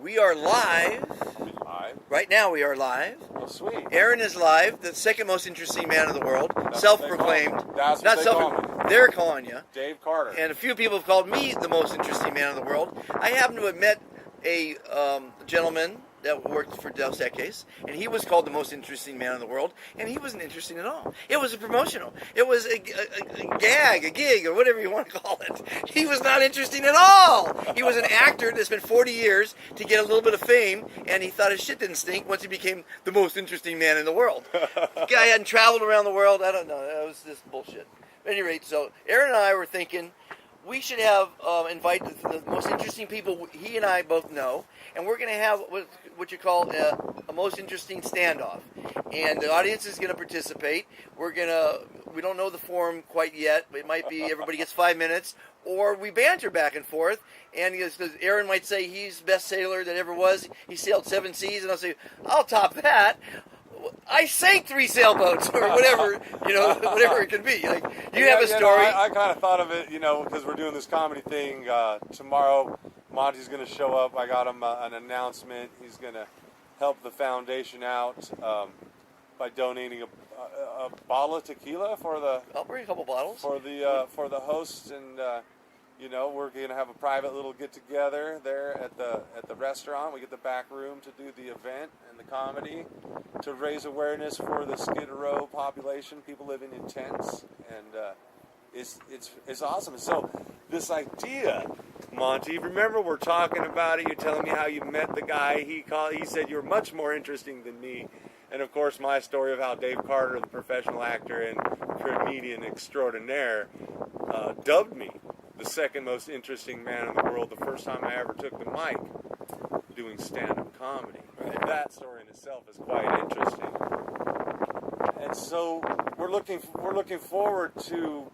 We are live. Live? Right now we are live. Oh, sweet. Aaron is live, the second most interesting man in the world. Self-proclaimed. That's Not what self. They're calling you. Dave Carter. And a few people have called me the most interesting man in the world. I happen to have met a gentleman that worked for Dos Equis, and he was called the most interesting man in the world, and he wasn't interesting at all. It was a promotional. It was a gag, a gig, or whatever you want to call it. He was not interesting at all. He was an actor that spent 40 years to get a little bit of fame, and he thought his shit didn't stink once he became the most interesting man in the world. The guy hadn't traveled around the world. I don't know. That was just bullshit. At any rate, so Aaron and I were thinking we should have invite the most interesting people he and I both know, and we're going to have what you call a most interesting standoff. And the audience is going to participate. We don't know the form quite yet. It might be everybody gets 5 minutes, or we banter back and forth. And because Aaron might say he's the best sailor that ever was. He sailed 7 seas, and I'll say, I'll top that. I sank 3 sailboats, or whatever, whatever it could be. Like, you have a story. I kind of thought of it, because we're doing this comedy thing tomorrow. Monty's going to show up. I got him an announcement. He's going to help the foundation out by donating a bottle of tequila for the. I'll bring a couple bottles for the hosts, and we're going to have a private little get together there at the restaurant. We get the back room to do the event and the comedy to raise awareness for the Skid Row population, people living in tents, and it's awesome. So this idea, Monty, remember we're talking about it. You're telling me how you met the guy. He said you're much more interesting than me. And of course, my story of how Dave Carter, the professional actor and comedian extraordinaire, dubbed me the second most interesting man in the world the first time I ever took the mic doing stand-up comedy. Right? That story in itself is quite interesting. And so we're looking forward to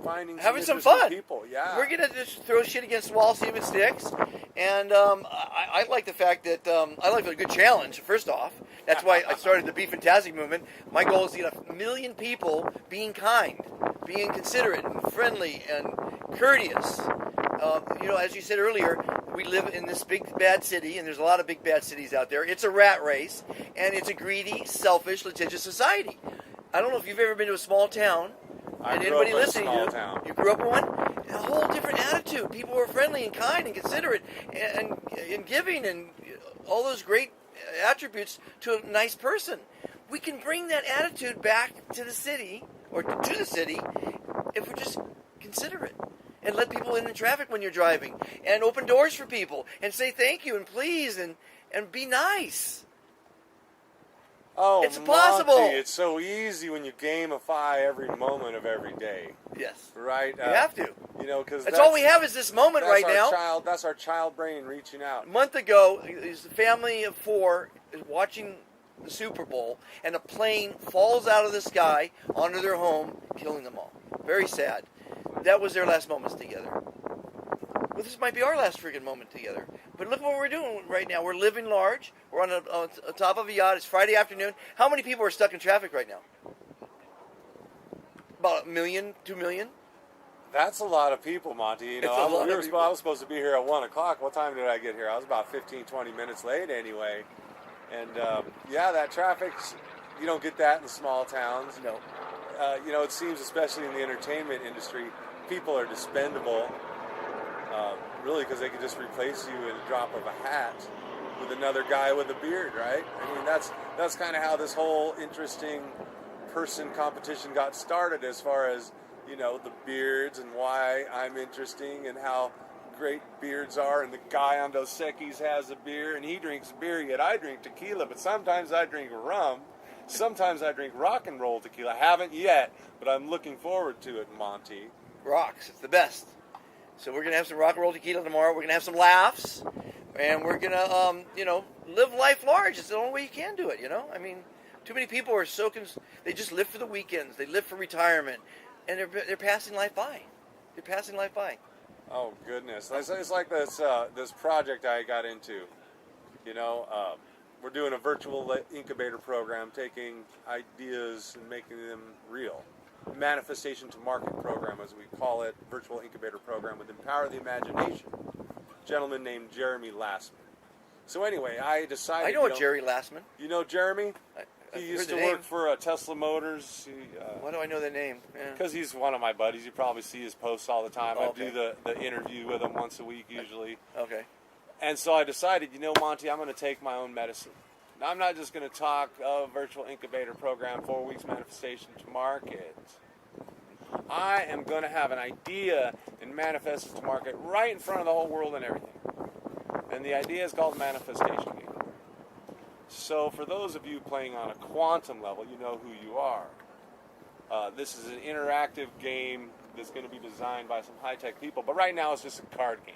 finding having some fun. People. Yeah, we're gonna just throw shit against the wall, see if it sticks. And I like the fact that I like a good challenge. First off, that's why I started the Be Fantastic movement. My goal is to get 1 million people being kind, being considerate and friendly and courteous. As you said earlier, we live in this big bad city, and there's a lot of big bad cities out there. It's a rat race, and it's a greedy, selfish, litigious society. I don't know if you've ever been to a small town. And anybody listening, you grew up in one? A whole different attitude. People were friendly and kind and considerate and giving and all those great attributes to a nice person. We can bring that attitude back to the city, or to the city, if we're just considerate. And let people in traffic when you're driving. And open doors for people. And say thank you and please and be nice. Oh, it's possible. Monty, it's so easy when you gamify every moment of every day. Yes. Right? You have to. Because that's all we have is this moment right now. That's our child brain reaching out. A month ago, a family of 4 is watching the Super Bowl, and a plane falls out of the sky onto their home, killing them all. Very sad. That was their last moments together. Well, this might be our last friggin' moment together. But look what we're doing right now. We're living large. We're on top of a yacht. It's Friday afternoon. How many people are stuck in traffic right now? About 1 million, 2 million? That's a lot of people, Monty. I was supposed to be here at 1 o'clock. What time did I get here? I was about 15, 20 minutes late anyway. And, that traffic, you don't get that in small towns. No. It seems, especially in the entertainment industry, people are dispendable. Really, because they can just replace you in a drop of a hat with another guy with a beard, right? I mean, that's kind of how this whole interesting person competition got started, as far as, the beards and why I'm interesting and how great beards are. And the guy on Dos Equis has a beer, and he drinks beer, yet I drink tequila. But sometimes I drink rum. Sometimes I drink rock and roll tequila. I haven't yet, but I'm looking forward to it, Monty. Rocks. It's the best. So we're going to have some rock and roll tequila tomorrow. We're going to have some laughs. And we're going to, live life large. It's the only way you can do it, I mean, too many people are they just live for the weekends. They live for retirement. And they're passing life by. They're passing life by. Oh, goodness. It's like this project I got into. We're doing a virtual incubator program, taking ideas and making them real. Manifestation to market program, as we call it, virtual incubator program with Empower the Imagination. A gentleman named Jeremy Lassman. So anyway, I decided. I know a Jerry Lastman. You know Jeremy? I've He used heard to the work name. for Tesla Motors. Why do I know the name? Because he's one of my buddies. You probably see his posts all the time. Oh, I okay. do the interview with him once a week usually. Okay. And so I decided, Monty, I'm going to take my own medicine. Now, I'm not just going to talk a virtual incubator program, 4 weeks manifestation to market. I am going to have an idea and manifest it to market right in front of the whole world and everything. And the idea is called manifestation game. So for those of you playing on a quantum level, you know who you are. This is an interactive game that's going to be designed by some high-tech people. But right now it's just a card game.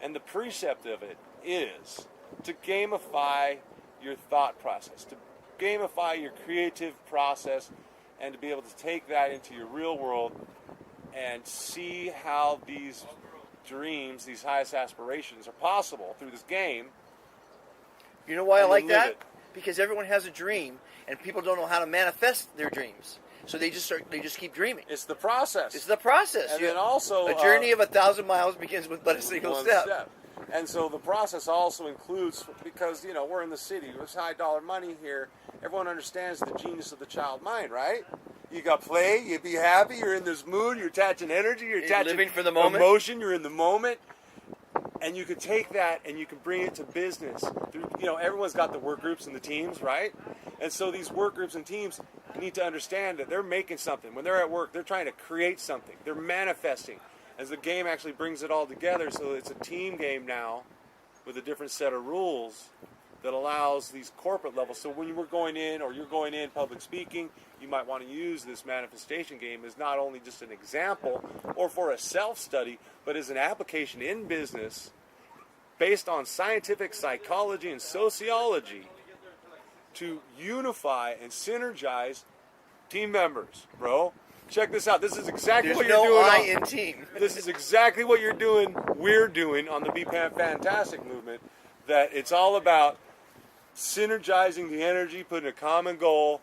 And the precept of it is to gamify your thought process, to gamify your creative process, and to be able to take that into your real world and see how these dreams, these highest aspirations are possible through this game. You know why I And like live that? it. Because everyone has a dream, and people don't know how to manifest their dreams. So they just keep dreaming. It's the process. It's the process. And then also a journey of 1,000 miles begins with but a single one step. And so the process also includes, because, we're in the city, there's high dollar money here, everyone understands the genius of the child mind, right? You got play, you be happy, you're in this mood, you're attaching energy, you're attaching living for the moment. Emotion, you're in the moment. And you could take that and you can bring it to business. Everyone's got the work groups and the teams, right? And so these work groups and teams need to understand that they're making something. When they're at work, they're trying to create something. They're manifesting. As the game actually brings it all together, so it's a team game now with a different set of rules that allows these corporate levels. So when you're going in public speaking, you might want to use this manifestation game as not only just an example or for a self-study, but as an application in business based on scientific psychology and sociology to unify and synergize team members, bro. Check this out. This is exactly what you're doing. There's no I in team. This is exactly what you're doing, we're doing on the Be Fantastic movement, that it's all about synergizing the energy, putting a common goal,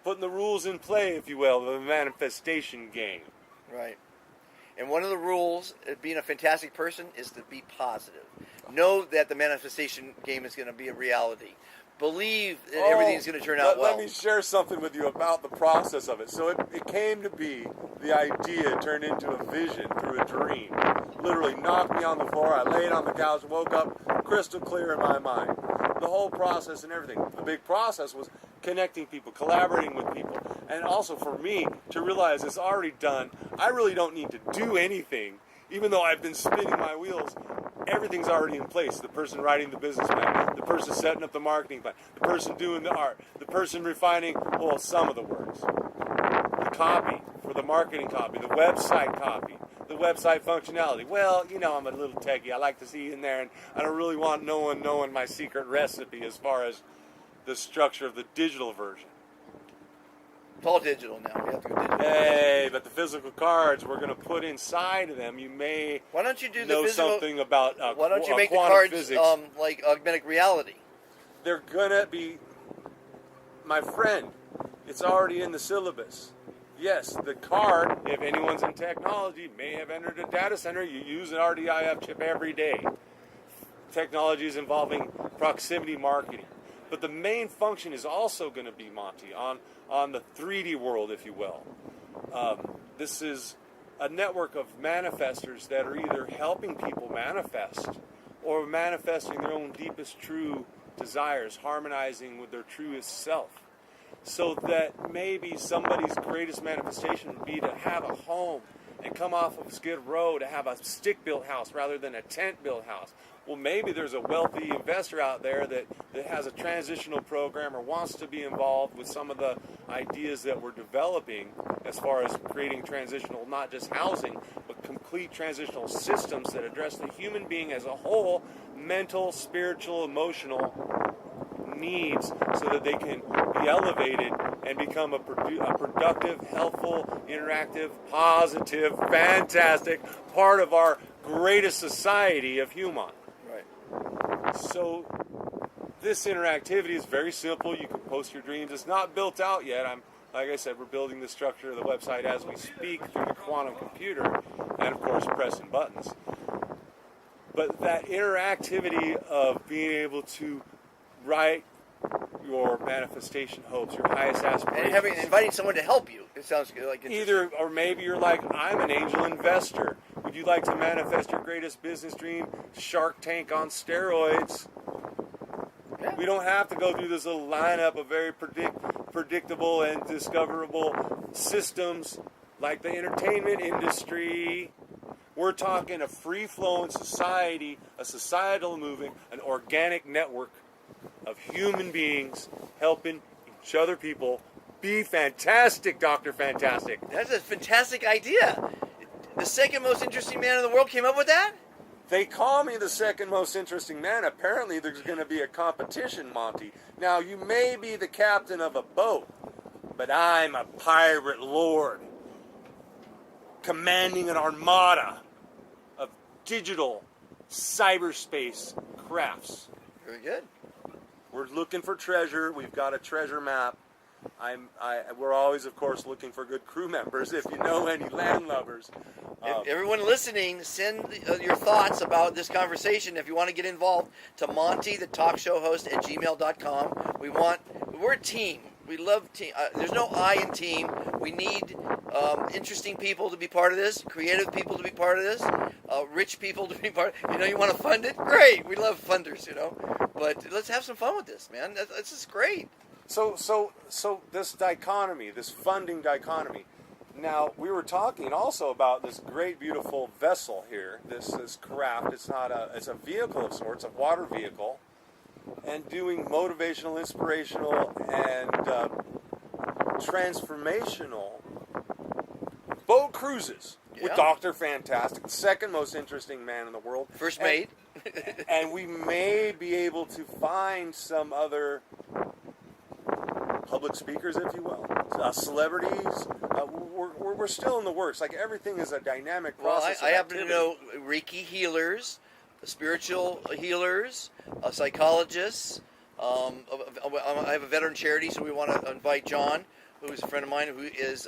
putting the rules in play, if you will, of the manifestation game. Right. And one of the rules of being a fantastic person is to be positive. Know that the manifestation game is going to be a reality. Believe that everything's going to turn out well. Let me share something with you about the process of it. So it came to be, the idea turned into a vision through a dream. Literally knocked me on the floor. I laid on the couch, woke up crystal clear in my mind. The whole process and everything. The big process was connecting people, collaborating with people. And also for me to realize it's already done. I really don't need to do anything. Even though I've been spinning my wheels, everything's already in place. The person writing the business plan, the person setting up the marketing plan, the person doing the art, the person refining, some of the words. The copy for the marketing copy, the website copy, the website functionality. Well, I'm a little techie. I like to see in there, and I don't really want no one knowing my secret recipe as far as the structure of the digital version. It's all digital now. We have to go digital. Hey, but the physical cards we're going to put inside of them, you may Why don't you do the know physical, something about why don't you make the quantum cards physics. like augmented reality? They're going to be, my friend, it's already in the syllabus. Yes, the card, if anyone's in technology, may have entered a data center. You use an RDIF chip every day. Technologies involving proximity marketing. But the main function is also going to be, Monty, on the 3D world, if you will. This is a network of manifestors that are either helping people manifest or manifesting their own deepest true desires, harmonizing with their truest self. So that maybe somebody's greatest manifestation would be to have a home and come off of Skid Row to have a stick-built house rather than a tent-built house. Well, maybe there's a wealthy investor out there that has a transitional program or wants to be involved with some of the ideas that we're developing as far as creating transitional, not just housing, but complete transitional systems that address the human being as a whole, mental, spiritual, emotional needs, so that they can be elevated and become a productive, helpful, interactive, positive, fantastic part of our greatest society of human. Right. So this interactivity is very simple. You can post your dreams. It's not built out yet. Like I said, we're building the structure of the website as we speak through the quantum computer and, of course, pressing buttons. But that interactivity of being able to write your manifestation hopes, your highest aspirations. And inviting someone to help you. It sounds like Either, or maybe you're like, I'm an angel investor. Would you like to manifest your greatest business dream? Shark Tank on steroids. Yeah. We don't have to go through this little lineup of very predictable and discoverable systems like the entertainment industry. We're talking a free-flowing society, a societal movement, an organic network of human beings helping each other people be fantastic, Dr. Fantastic. That's a fantastic idea. The second most interesting man in the world came up with that? They call me the second most interesting man. Apparently there's going to be a competition, Monty. Now, you may be the captain of a boat, but I'm a pirate lord, commanding an armada of digital cyberspace crafts. Very good. We're looking for treasure. We've got a treasure map. We're always, of course, looking for good crew members. If you know any landlubbers, Everyone listening, send your thoughts about this conversation. If you want to get involved, to Monty, the talk show host at gmail.com. We're a team. We love team. There's no I in team. We need interesting people to be part of this, creative people to be part of this, rich people to be part of it. You want to fund it? Great. We love funders, But let's have some fun with this, man. This is great. So this dichotomy, this funding dichotomy. Now, we were talking also about this great, beautiful vessel here, this craft. It's a vehicle of sorts, a water vehicle, and doing motivational, inspirational, and transformational boat cruises with Dr. Fantastic, the second most interesting man in the world. First mate. And we may be able to find some other public speakers, if you will, celebrities. We're still in the works. Like, everything is a dynamic process. I happen to know Reiki healers, spiritual healers, psychologists. I have a veteran charity, so we want to invite John, who is a friend of mine, who is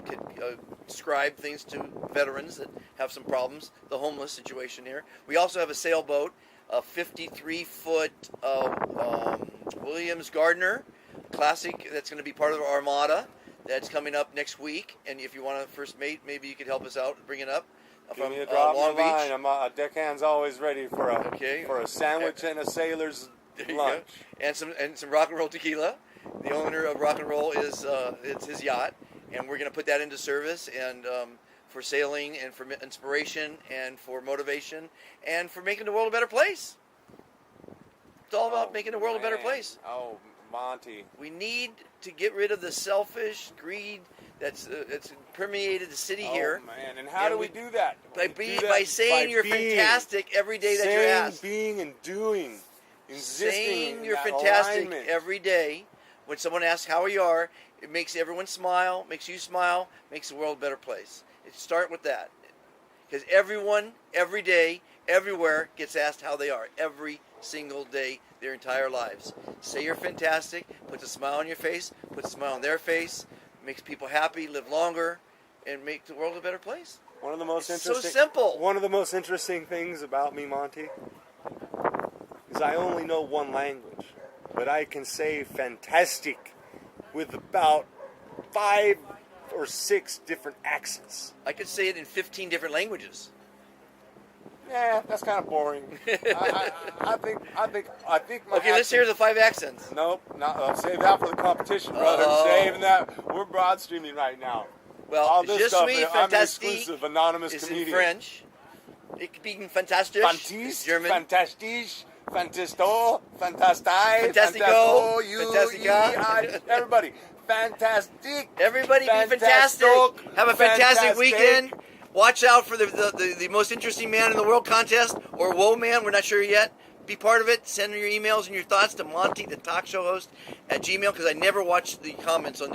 could describe things to veterans that have some problems. The homeless situation here. We also have a sailboat, a 53-foot Williams Gardner Classic that's going to be part of our armada. That's coming up next week, and if you want to first mate, maybe you could help us out and bring it up Give from me a drop Long in Beach. line. I'm a deckhand's always ready for a sandwich and a sailor's lunch. And some rock and roll tequila. The owner of Rock and Roll is it's his yacht, and we're going to put that into service and for sailing and for inspiration and for motivation and for making the world a better place. It's all about making the world a better place. Oh, Monty. We need to get rid of the selfish greed that's permeated the city here. Oh, man. And how do we do that? By saying you're fantastic every day that you're asked. Being, and doing. Saying you're fantastic alignment. every day. When someone asks how you are, it makes everyone smile, makes you smile, makes the world a better place. Start with that. Because everyone, every day, everywhere gets asked how they are. Every single day, their entire lives. Say you're fantastic, puts a smile on your face, puts a smile on their face, makes people happy, live longer, and make the world a better place. One of the most It's interesting. so simple. One of the most interesting things about me, Monty, is I only know one language, but I can say fantastic with about 5 or 6 different accents. I could say it in 15 different languages. Yeah, that's kind of boring. I think. Okay, let's hear the 5 accents. Nope, save that for the competition, brother. Saving that. We're broad streaming right now. Well, all this je stuff, suis I'm an fantastique exclusive anonymous is comedian. in French. Ich bin fantastisch. Fantastic, German. fantastisch, fantastico, fantastai, Fantastico, fantastico, fantastica. everybody, fantastic. Everybody be fantastic. Have a fantastic weekend. Watch out for the most interesting man in the world contest or Whoa Man. We're not sure yet. Be part of it. Send your emails and your thoughts to Monty, the talk show host, at Gmail, because I never watch the comments on